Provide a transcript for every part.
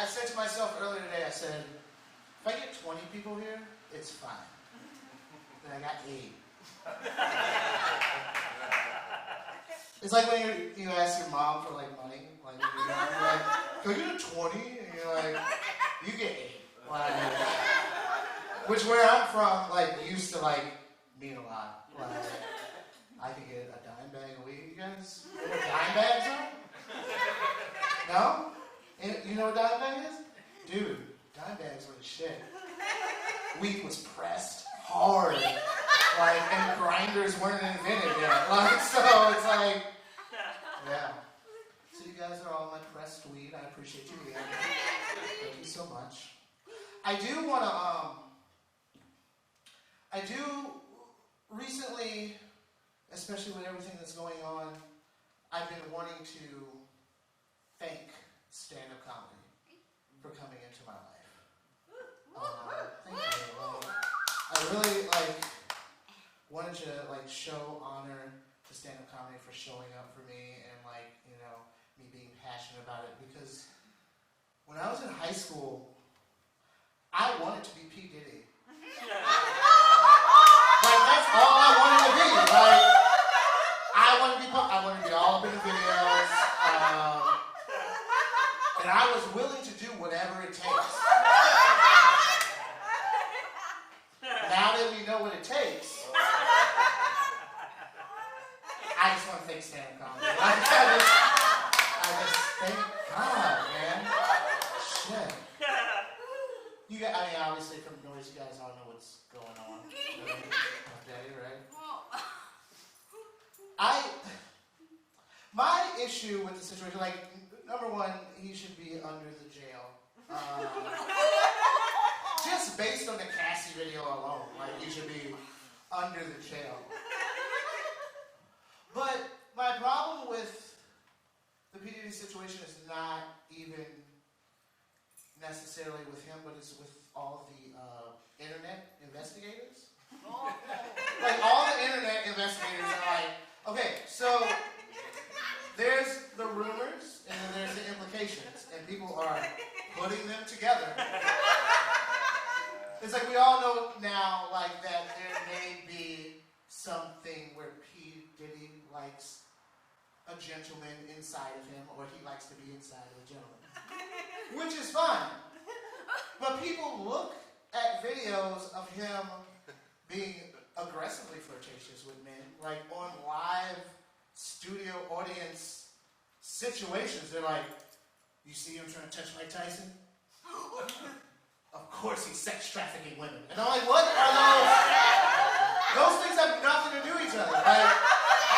I said to myself earlier today, I said, if I get 20 people here, it's fine. But I got 8. It's like when you ask your mom for like money, like when you're young, you're like, can I get a 20? And you're like, you get 8. Like, which where I'm from, like, used to like mean a lot. Like, I could get a dime bag a week. You guys know what dime bags are? No? You know what dime bag is? Dude, dime bags were the shit. Wheat was pressed hard. Like, and grinders weren't invented yet. Like, so it's like, yeah. So you guys are all my pressed wheat. I appreciate you. Yeah. Thank you so much. I do want to, recently, especially with everything that's going on, I've been wanting to thank stand-up comedy for coming into my life. Thank you. I really, wanted to, show honor to stand-up comedy for showing up for me and, me being passionate about it. Because when I was in high school, I wanted to be P. Diddy. That's all I wanted to be. I wanted to be all up in the videos. And I was willing to do whatever it takes. Now that we know what it takes, I just want to thank stand-up comedy. I just thank God, man. Shit. You guys, obviously from noise, you guys all know what's going on. Okay, right? My issue with the situation, number one, he should be under the jail. Just based on the Cassie video alone, he should be under the jail. But my problem with the P. Diddy situation is not even necessarily with him, but it's with all the internet investigators. All the internet investigators are like, okay, so there's the rumors and then there's the implications, and people are putting them together. It's we all know now, that there may be something where P. Diddy likes a gentleman inside of him, or or he likes to be inside of a gentleman. Which is fine. But people look at videos of him being aggressively flirtatious with men, like on live studio audience situations. They're like, you see him trying to touch Mike Tyson? Of course he's sex trafficking women. And I'm like, what are those? Those things have nothing to do with each other. Like,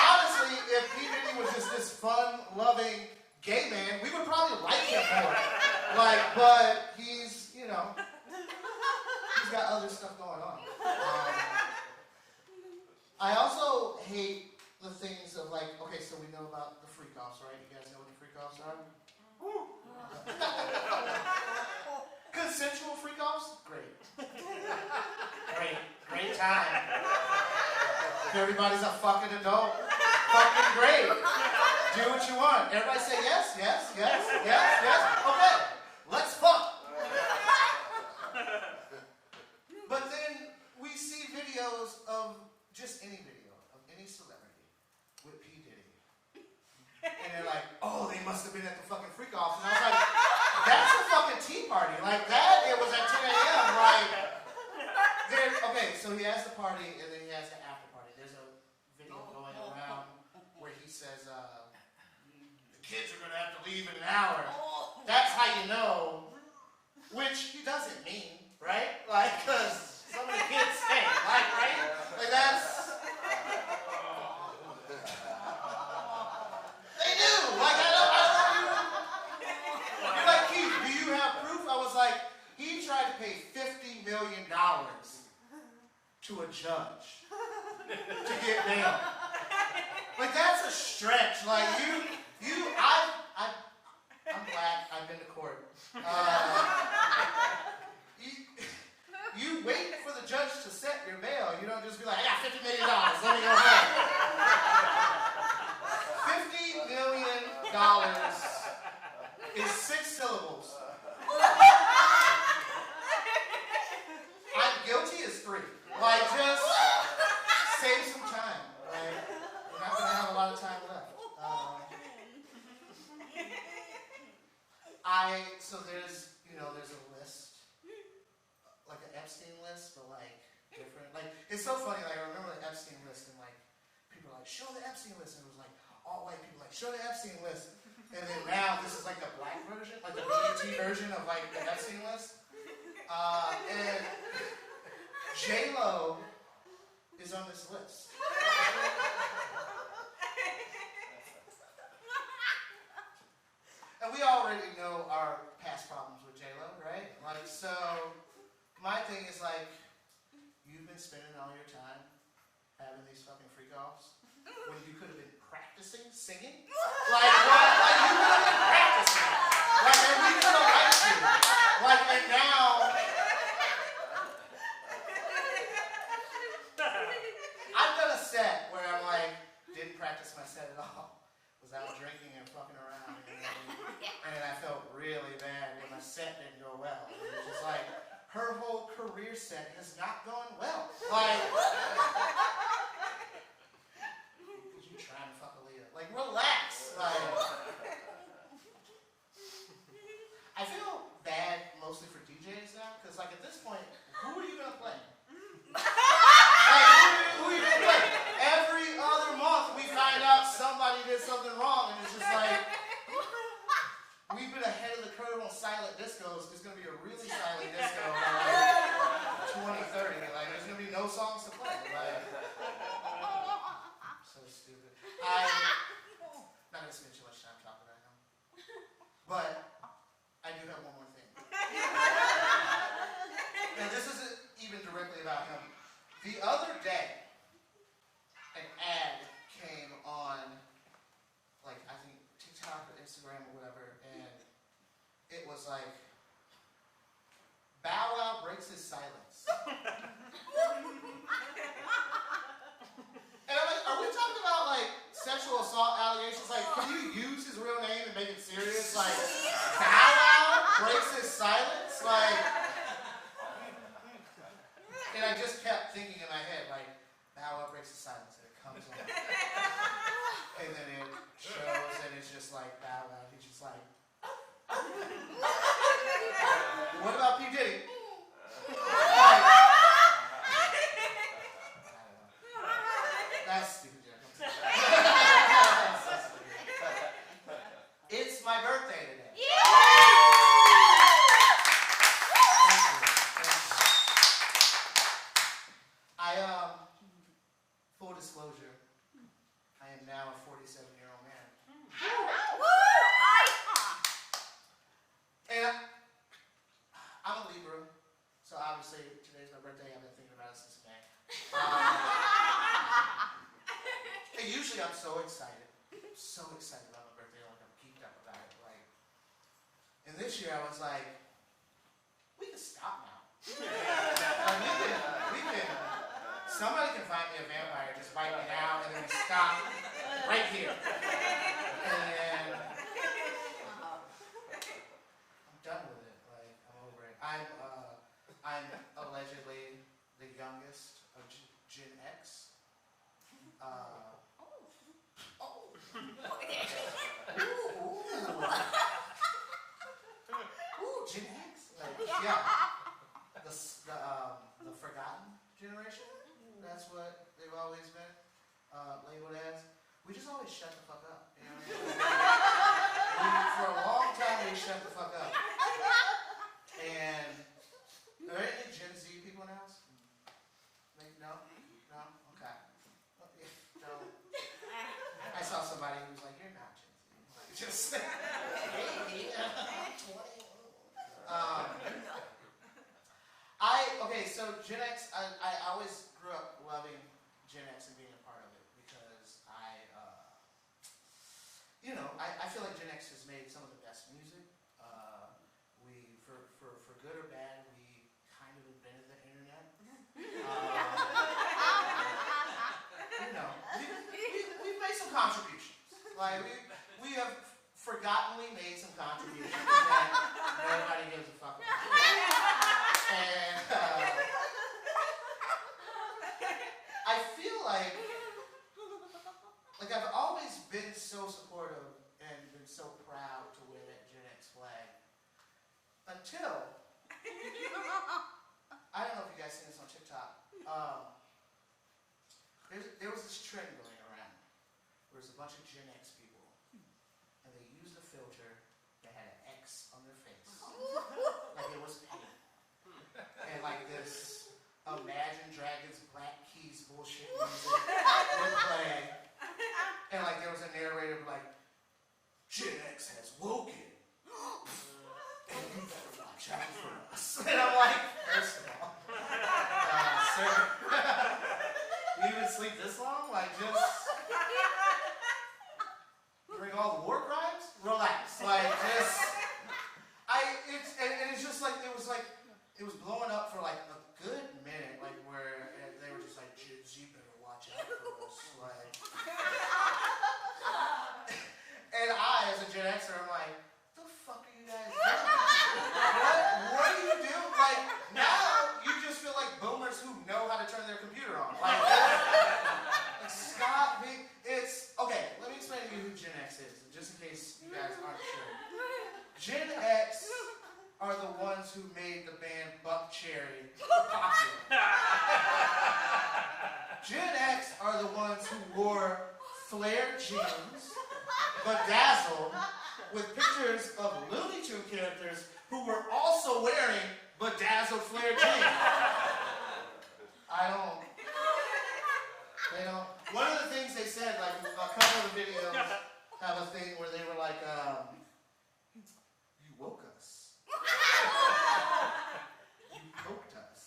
honestly, if P. Diddy was just this fun, loving gay man, we would probably like him more. Like, but he's, you know, he's got other stuff going on. I also hate the things of like, okay, so we know about the freak-offs, right? You guys know what the freak-offs are? Consensual freak-offs? Great. Great time. If everybody's a fucking adult, fucking great. Do what you want. Everybody say yes, yes, yes, yes, yes. Okay, let's fuck. But then we see videos of just any video of any celebrity with P. Diddy. And they're like, oh, they must have been at the fucking freak-offs. And I was like, that's a fucking tea party. Like that, it was at 10 a.m. Like, okay, so he has the party and then he has the after party. There's a video going around where he says, the kids are going to have to leave in an hour. That's how you know, which he doesn't mean, right? Like, because some of the kids stay, like, right? Like, that's... They do! Like, I don't you're like, Keith, do you have proof? I was like, he tried to pay $50 million to a judge to get bail. Like, that's a stretch. Like, I'm black. I've been to court. You wait for the judge to set your bail. You don't just be like, I got $50 million. Let me go home. $50 million is 6 syllables. I'm guilty is 3. Like, just save some time. Like, we're not going to have a lot of time left. So there's a list, like an Epstein list, but like different. Like, it's so funny. Like, I remember the Epstein list, and like people are like, show the Epstein list, and it was like all white people like, show the Epstein list. And then now this is like the black version, like the BET version of like the Epstein list. And J-Lo is on this list. And we already know our past problems with J-Lo, right? Like, so my thing is like, you've been spending all your time having these fucking freak-offs when you could have been practicing singing. Like, what? Like, you could have been practicing. Like, and we could have liked you. Like, and now, I've done a set where I'm like, didn't practice my set at all. Was out drinking and fucking around. And I felt really bad when my set didn't go well. It was just like, her whole career set has not gone well. Like, you trying to fuck Aaliyah. Like, relax. Like, I feel bad mostly for DJs now, because like at this point, who are you going to play? Like, who are you going to play? Every other month we find out somebody did something wrong, and it's just like, we've been ahead of the curve on silent discos. There's going to be a really silent disco by like 2030. Like, there's going to be no songs to play. Like, so stupid. I'm not going to spend too much time talking about him. But I do have one more thing. And this isn't even directly about him. The other day, an ad came on, like, I think TikTok or Instagram or whatever, and it was like, Bow Wow breaks his silence. And I'm like, are we talking about like sexual assault allegations? Like, can you use his real name and make it serious? Like, Bow Wow breaks his silence? Like, and I just kept thinking in my head, like, Bow Wow breaks his silence, and it comes on. And then it shows, and it's just like Bow Wow he's just like, what about P. Diddy? Like, that's stupid, Jack. It's my birthday today. Full disclosure, I am now a 47-year-old man. And I'm a Libra, so obviously today's my birthday. I've been thinking about it since May. And usually I'm so excited about my birthday, like I'm geeked up about it. Like, and this year I was like, we can stop now. Like, we can. Somebody can find me a vampire just right now, and then we stop right here. And I'm done with it. Like, I'm over it. I'm allegedly the youngest of Gen X. Gen X. Like, yeah. The forgotten generation. That's what they've always been labeled as. We just always shut the fuck up. You know what I mean? For a long time, we shut the fuck up. And are there any Gen Z people in the house? Like, no? No? Okay. No. I saw somebody who was like, you're not Gen Z. Like, just, hey, I'm 20. Okay, so Gen X, I always grew up loving Gen X and being a part of it because I feel like Gen X has made some of the best music. For good or bad, we kind of invented the internet. We've made some contributions. Like, we have forgottenly made some contributions that nobody gives a fuck about. And I feel like I've always been so supportive and been so proud to wear that Gen X flag until I don't know if you guys seen this on TikTok. There was this trend going around where there's a bunch of Gen X people and they used a filter that had an X on their face, like it was paint. And like this Imagine Dragons Black Keys bullshit music would play. And like there was a narrator like, Gen X has woken. And you better watch out for us. And I'm like, first of all, sir, you even sleep this long? Like just during all the war crimes? Relax. Like just it's just like it was blowing up for like a good minute, like where they were just like, Gen Z better watch out for us. Like, and I, as a Gen Xer, I'm like, the fuck are you guys doing? What do you do? Like, now you just feel like boomers who know how to turn their computer on. Like stop being, okay, let me explain to you who Gen X is, just in case you guys aren't sure. Gen X are the ones who made the band Buck Cherry popular. Gen X are the ones who wore flared jeans, bedazzled, with pictures of Looney Tunes characters who were also wearing bedazzled flared jeans. They don't. One of the things they said, like a couple of the videos have a thing where they were like, you woke us. You poked us.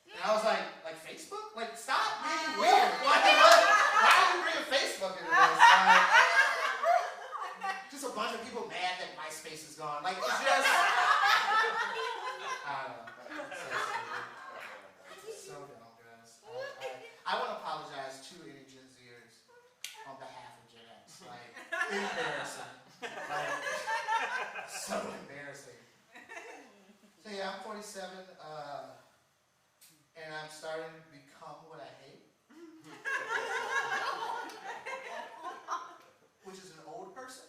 And I was like Facebook? Like, stop being weird. Why are you bringing Facebook into this? Like, just a bunch of people mad that MySpace is gone. Like, it's just, I don't know. It's so dumb, guys. I want to apologize to any Gen Zers on behalf of Gen X. Like, embarrassing. Like, so embarrassing. So yeah, I'm 47, and I'm starting to become what I hate. Which is an old person.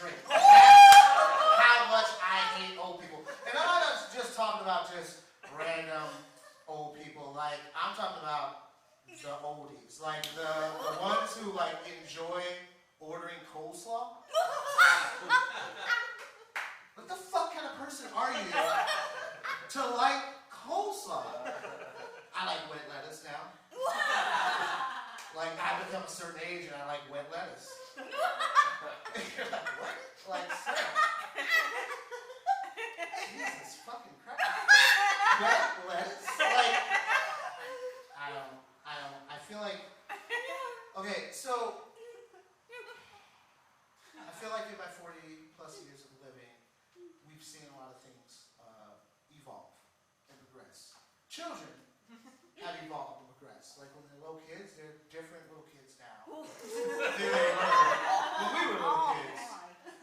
straight. Like, that's how much I hate old people. And I'm not just talking about just random old people. Like, I'm talking about the oldies. Like, the ones who, like, enjoy ordering coleslaw. What the fuck kind of person are you to like coleslaw? I like wet lettuce now. Like, I've become a certain age and I like wet lettuce. You're like, what? Like, sir. Jesus fucking Christ. Wet lettuce? Like, I feel like, okay, so, I feel like in my 40 plus years of living, we've seen a lot of things evolve and progress. Children have evolved and progressed. Like when they're little kids, they're different little kids now than they were when we were little kids.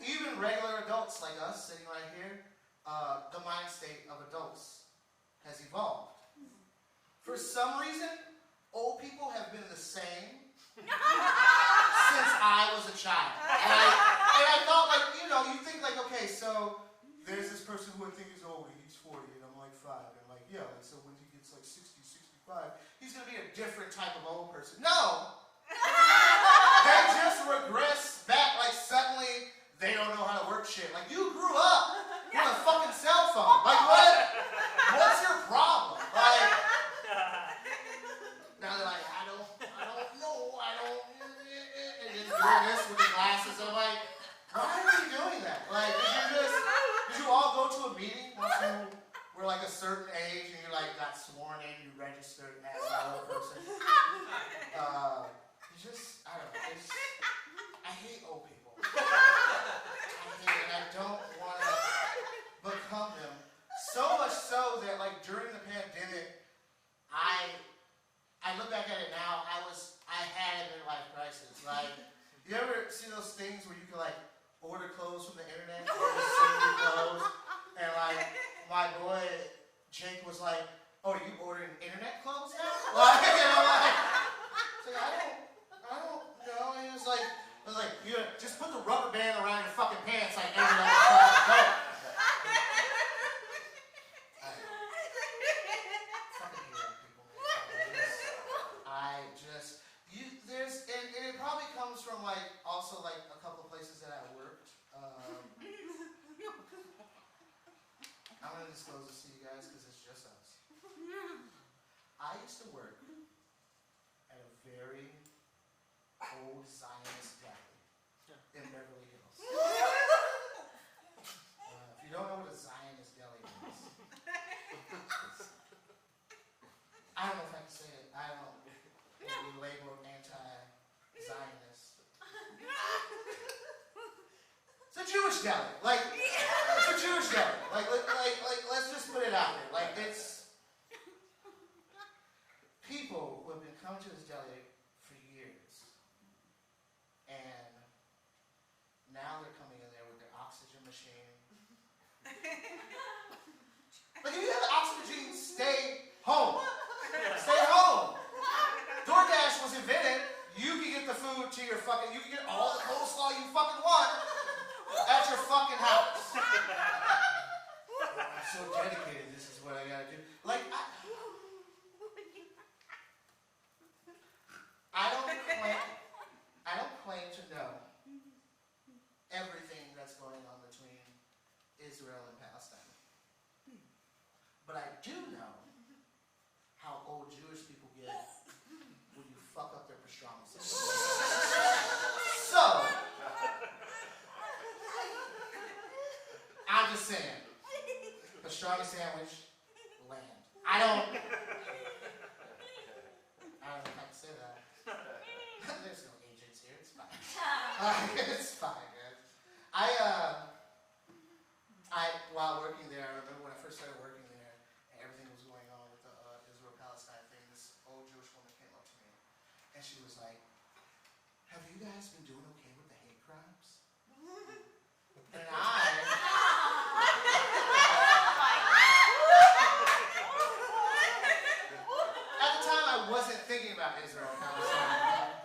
Even regular adults like us sitting right here, the mind state of adults has evolved. For some reason, old people have been the same since I was a child. And I thought, like, you know, you think like, okay, so there's this person who I think is old, and he's 40, and I'm like 5. And I'm like, yeah, like, so when he gets like 60, 65, he's going to be a different type of old person. No! They just regress back, like suddenly they don't know how to work shit. Like, you grew up with a fucking cell phone. Like, what? What's your problem? Like, now they're like, I don't know, and then doing this with the glasses. I'm like, why are you doing that? Like, did you all go to a meeting once you were like a certain age and you like got sworn in, you registered as an old person? I don't know. I hate old people. I hate it, and I don't want to become them. So much so that like during the pandemic, I look back at it now, I had a midlife crisis. Like, you ever see those things where you can like order clothes from the internet or just send you clothes? And like my boy Jake was like, "Oh, are you ordering internet clothes now?" Like, you know, like, I don't know. And he was like, you just put the rubber band around your fucking pants like every other fucking coat. And it probably comes from like also like a couple of places that I worked. I'm gonna disclose this to you guys because it's just us. I used to work at a very old Zionist deli in Beverly Hills. If you don't know what a Zionist deli is, I don't know if I can say it. I don't. We label anti-Zionist. It's a Jewish deli. Like, it's a Jewish deli. Like, let's just put it out there. Like, it's people who have been coming to this deli for years, and now they're coming in there with their oxygen machine. Like, if you have an oxygen machine, stay home. Stay home. DoorDash was invented. You can get the food to your fucking, you can get all the coleslaw you fucking want at your fucking house. I'm so dedicated, this is what I gotta do. Like, I don't claim to know everything that's going on between Israel and Palestine. But I do know how old Jewish people get when you fuck up their pastrami sandwich. So, I'm just saying, pastrami sandwich, land. I don't know if I can say that. There's no agents here, it's fine. It's fine, man. While working there, I remember when I first started working there, and everything was going on with the Israel-Palestine thing, this old Jewish woman came up to me, and she was like, "Have you guys been doing okay with the hate crimes?" And at the time, I wasn't thinking about Israel-Palestine.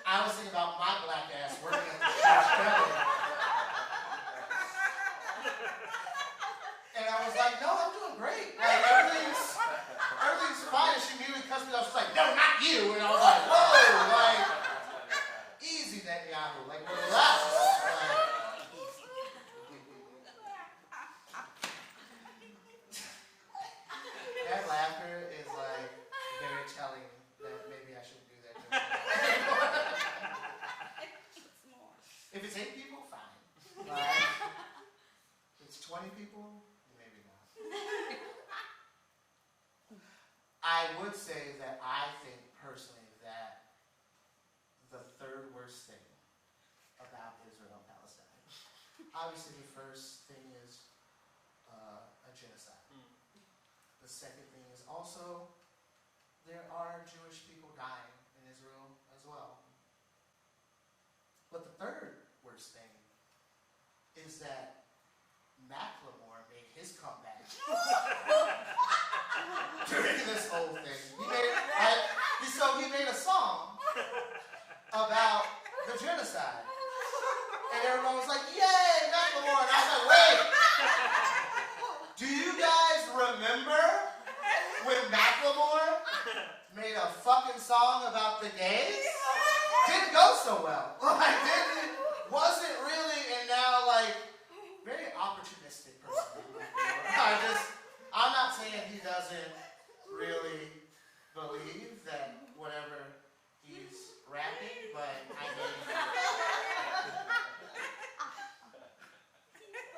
I was thinking about my black ass working at the church deli. And I was like, no, I'm doing great. Like, everything's fine. And she immediately cussed me off. She's like, no, not you. And I was like, whoa, like, easy, Netanyahu. Like, relax. That laughter is, like, very telling that maybe I shouldn't do that. If it's 8 people, fine. If it's 20 people, maybe not. I would say that I think personally that the third worst thing about Israel and Palestine, obviously the first thing is a genocide. The second thing is also there are Jewish people dying in Israel as well. But the third worst thing is that Macklemore made his comeback during this whole thing. He made a song about the genocide. And everyone was like, yay, Macklemore. And I was like, wait. Do you guys remember when Macklemore made a fucking song about the gays? Didn't go so well. Wasn't really, and now, like, very opportunistic person. I'm not saying he doesn't really believe that whatever he's rapping, but I mean,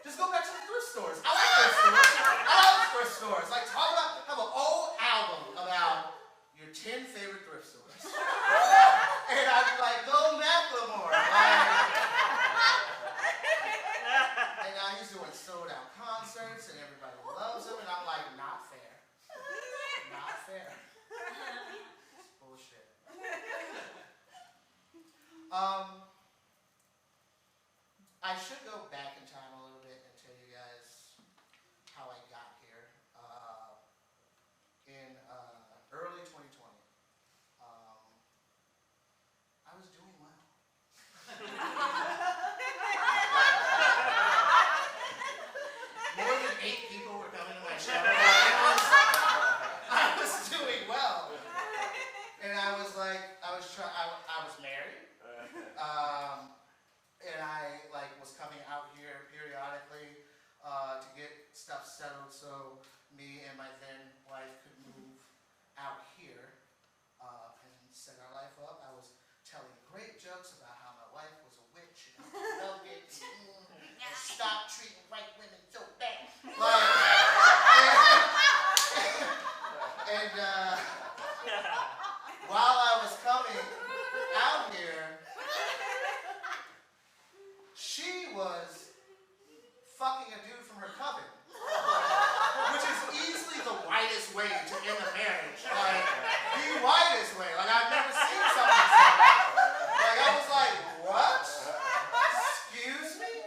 just go back to the thrift stores. I like thrift stores. I love thrift stores. Like, have an old album about your 10 favorite thrift stores. And I'd be like, go Macklemore. And now he's doing sold out concerts and everybody loves him. And I'm like, not fair. Not fair. It's bullshit. I should go back in time a little bit and tell you guys how I got here. In early 2020, I was doing well. More than 8 people were coming to my show. I was doing well. And I was like, I was married. And I was coming out here periodically to get stuff settled so me and my then wife could move out here and set our life up. I was telling great jokes about how my wife was a witch and I loved it and stop treating white women so bad. And while I was coming out here, she was fucking a dude from her coven, which is easily the whitest way to end a marriage. Like, the whitest way. Like, I've never seen something so white. Like, I was like, what? Excuse me?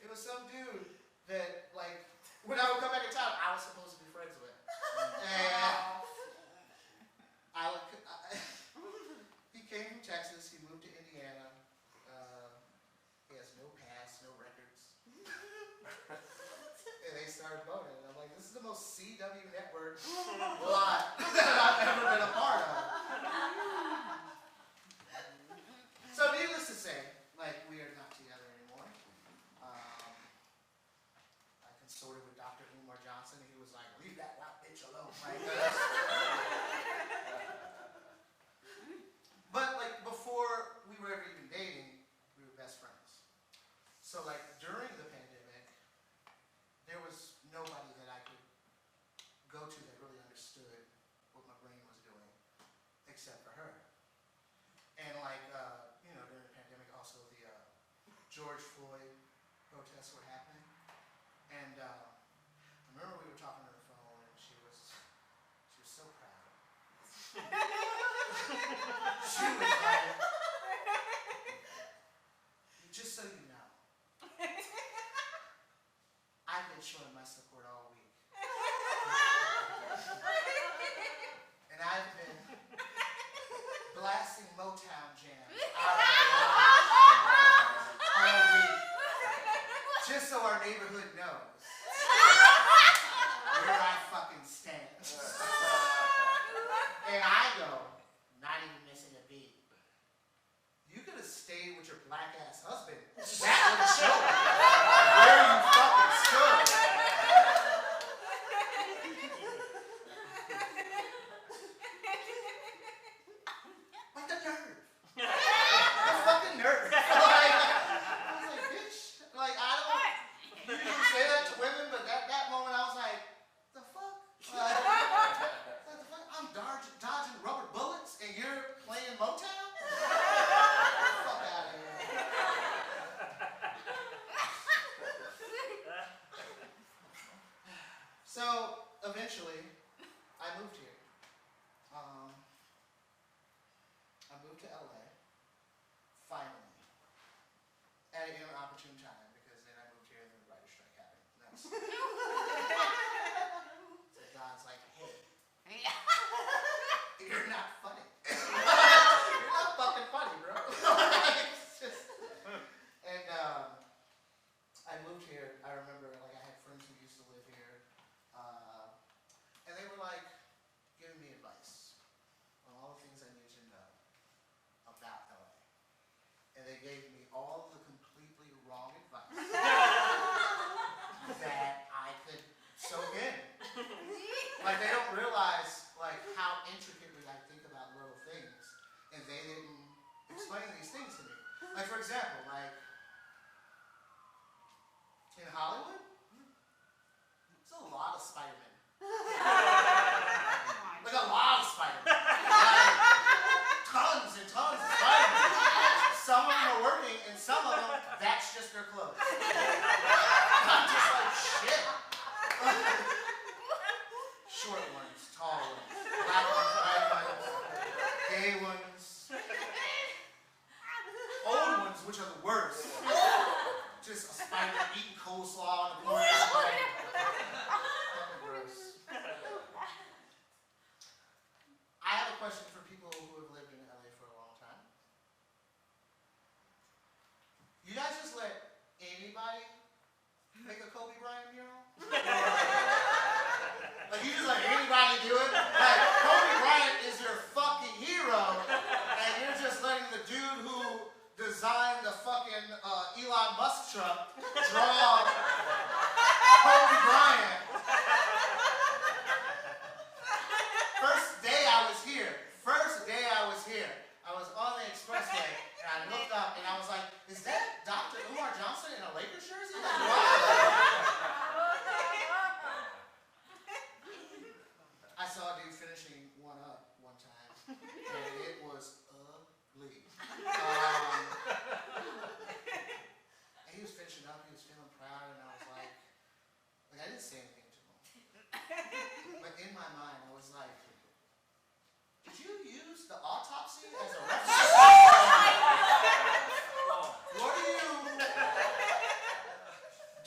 It was some dude that, like, when I would come back in town, I was supposed to be friends with. And he came from Texas, he moved to Indiana. He has no past, no records. And they started voting. And I'm like, this is the most CW network lot that I've ever been a part of. So needless to say, like, we are not together anymore. I consorted with Dr. Umar Johnson, and he was like, leave that white bitch alone. Like, but, like, before we were ever even dating, we were best friends. So, like, during the pandemic, there was nobody that I could go to that really understood what my brain was doing, except for her. And, like, during the pandemic, also the George Floyd protests were happening. And I remember we were talking on the phone, and she was so proud. She was like, just so you know, I've been showing my support all week. And I've been blasting Motown jams out of the neighborhood knows where I fucking stand. And I go, not even missing a beat. You could have stayed with your black ass husband. That would have shown where you fucking stood. Like the nerve. The fucking nerve. Like, I was like, bitch. Like, I don't usually say that to women, but at that moment I was like, the fuck? Like, what the fuck? I'm dodging rubber bullets and you're playing Motown? Fuck out of here. So, eventually, I moved here. I moved to LA, finally, at an inopportune time, because then I moved here and then the writer's strike happened. So God's like, hey, you're not funny. You're not fucking funny, bro. It's just, and I moved here. I remember, like, I had friends who used to live here, and they were like giving me advice on all the things I needed to know about LA. And they gave me all the completely wrong advice that I could soak in. Like, they don't realize, like, how intricately I think about little things, and they didn't explain these things to me. Like, for example, like, in Hollywood, there's a lot of Spider-Men. Like, a lot of Spider-Men. Like, tons and tons of Spider-Men. Some of them are working, and some of them, that's just their clothes. I'm just like, shit. Short ones, tall ones, black ones, white ones, gay ones, old ones, which are the worst. Just a spider eating coleslaw on the corner. Fucking gross. I have a question for people who have lived in LA for a long time. You guys just let anybody make a Kobe Bryant mural? Like, you just let anybody do it? Like, Kobe Bryant is your fucking hero, and you're just letting the dude who designed the fucking Elon Musk truck draw Kobe Bryant. First day I was here, I was on the expressway, and I looked up, and I was like, is that Dr. Umar Johnson in a Lakers jersey? Like, what? I saw a dude finishing one up one time, and it was ugly. And he was finishing up, he was feeling proud, and I was like, I didn't say anything to him. But in my mind, I was like, did you use the autopsy as a reference? What are you?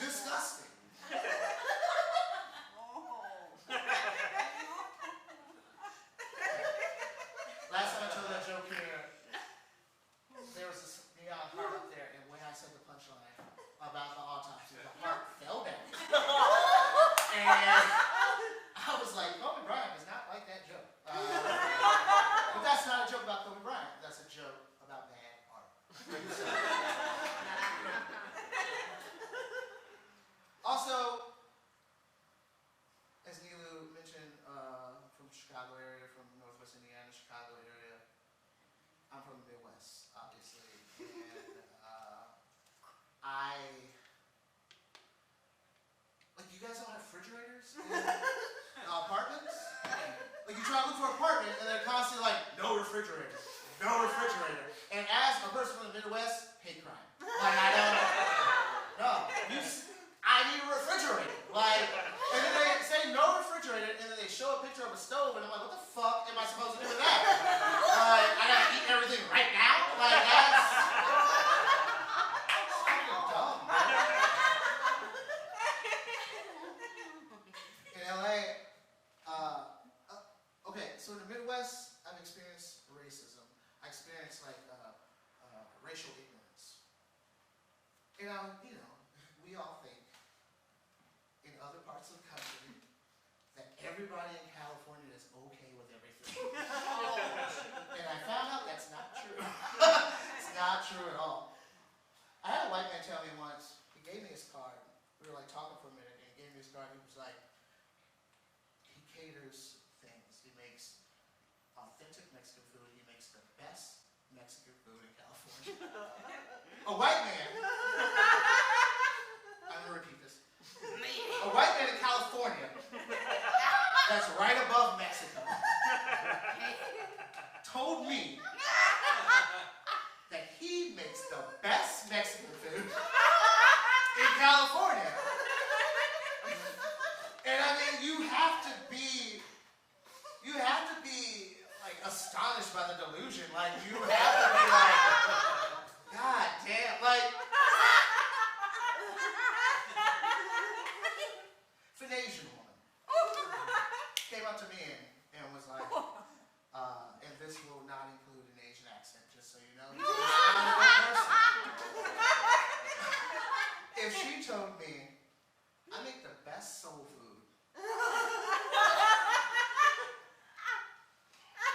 Disgusting. Last time I told that joke here, there was this neon heart up there, and when I said the punchline about the autopsy, the heart fell down. And I was like, Kobe Bryant is not like that joke. But that's not a joke about Kobe Bryant. That's a joke about bad art. Also, as Nilu mentioned, from Chicago area, from Northwest Indiana, Chicago area, I'm from the Midwest, obviously, and like, you guys don't have refrigerators in apartments? Like, you try to look for an apartment, and they're constantly like, no refrigerator, no refrigerator. And as a person from the Midwest, hate crime. Like, I don't, no, I need a refrigerator. Like, and then they say no refrigerator, and then they show a picture of a stove, and I'm like, what the fuck am I supposed to do with that? Like, I gotta eat everything right now? Like, that's fucking dumb, man. In LA, okay, so in the Midwest, I've experienced racism. I experienced, like, racial ignorance. You know, we all think everybody in California is okay with everything. And I found out that's not true. It's not true at all. I had a white man tell me once, he gave me his card. We were like talking for a minute, and he gave me his card. He was like, he caters things. He makes authentic Mexican food. He makes the best Mexican food in California. A white man. I'm going to repeat this. A white man in California that's right above Mexico told me that he makes the best Mexican food in California. And I mean, you have to be like astonished by the delusion. Like you have to be like, God damn, like if an Asian woman came up to me and was like, and this will not include an Asian accent, just so you know. I'm a good person. If she told me, I make the best soul food.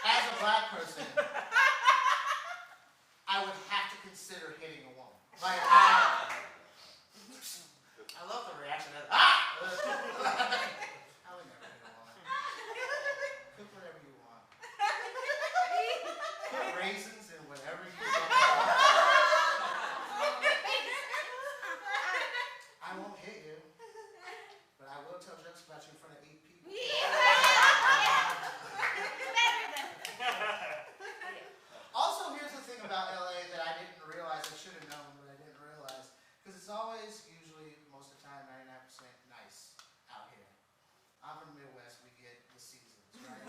As a black person, I would have to consider hitting a woman. Like, I love the reaction of, I would never hit a woman. Cook whatever you want. Put raisins in whatever you want. I won't hit you, but I will tell jokes about you in front of 8 people. Also, here's the thing about LA that I didn't realize, I should have known, but I didn't realize, because it's always, usually, most of the time, 99% nice out here. I'm from the Midwest, we get the seasons, right?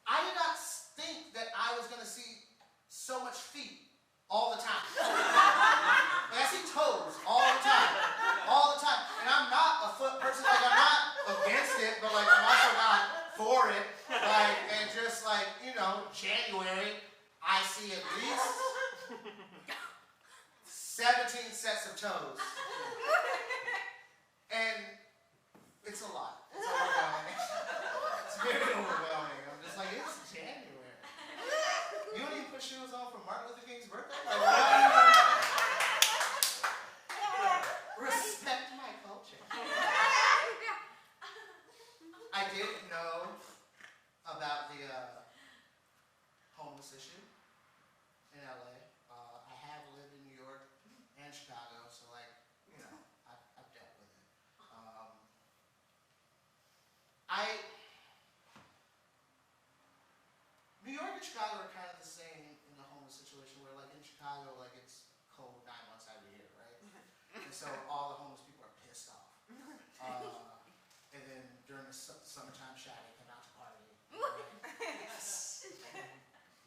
I did not think that I was going to see so much feet all the time. Like, I see toes all the time. All the time. And I'm not a foot person. Like, I'm not against it, but like, I'm also not for it. Like, and just like, you know, January, I see at least 17 sets of toes. And it's a lot. It's overwhelming. It's very overwhelming. I'm just like, it's January. You don't even put shoes on for Martin Luther King's birthday? Like, what? Respect my culture. I didn't know about the homeless issue in LA. I have lived in New York and Chicago, so like, you know, I've dealt with it. New York and Chicago are kind of the same in the homeless situation, where like in Chicago, like it's cold 9 months out of the year, right? And so all the homeless people are pissed off. And then during the summertime shower, they come out to party. Right?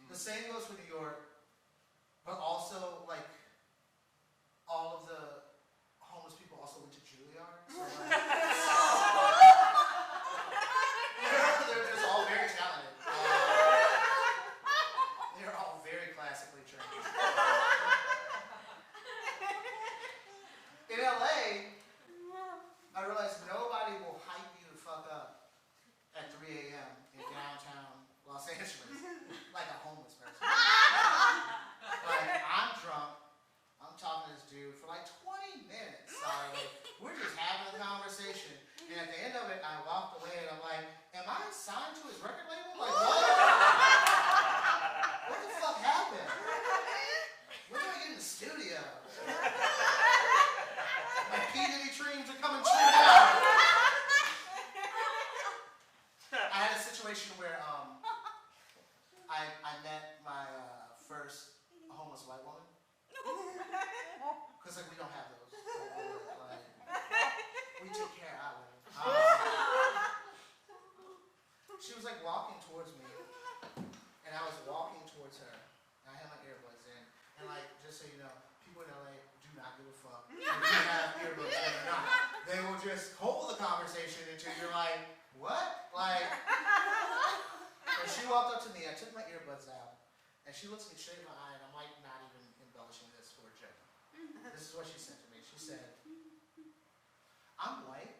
The same goes for New York, but also like all of the homeless people also went to Juilliard. So, like, they're just all very talented. They're all very classically trained. In LA, I realized nobody will hype you the fuck up at 3 a.m. in downtown Los Angeles like a homeless person. Like, I'm drunk, I'm talking to this dude for like 20 minutes. Like, we're just having a conversation. And at the end of it, I walked away and I'm like, am I signed to his record label? Like, what? What the fuck happened? When do I get in the studio? My P. Diddy dreams are coming true now. I had a situation where I met my first homeless white woman. Because like we don't have those. Like, we take care of our women. She was like walking towards me, and I was walking towards her. And I had my earbuds in, and like just so you know, people in LA do not give a fuck if you have earbuds in or not. They will just hold the conversation until you're like, what? Like, and she walked up to me. I took my earbuds out, and she looks me straight in my eye, and I'm like not even embellishing this for a joke. This is what she said to me. She said, I'm white.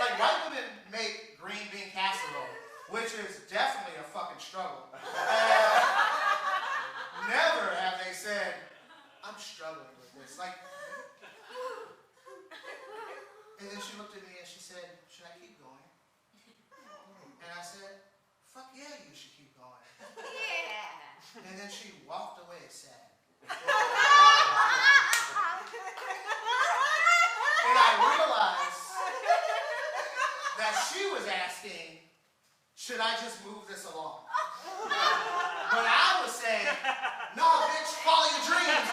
like, white women make green bean casserole, which is definitely a fucking struggle. Never have they said, I'm struggling with this. Like, and then she looked at me and she said, should I keep going? And I said, fuck yeah, you should keep going. Yeah. And then she walked away sad. And I realized that she was asking, should I just move this along? But I was saying, no, bitch, follow your dreams.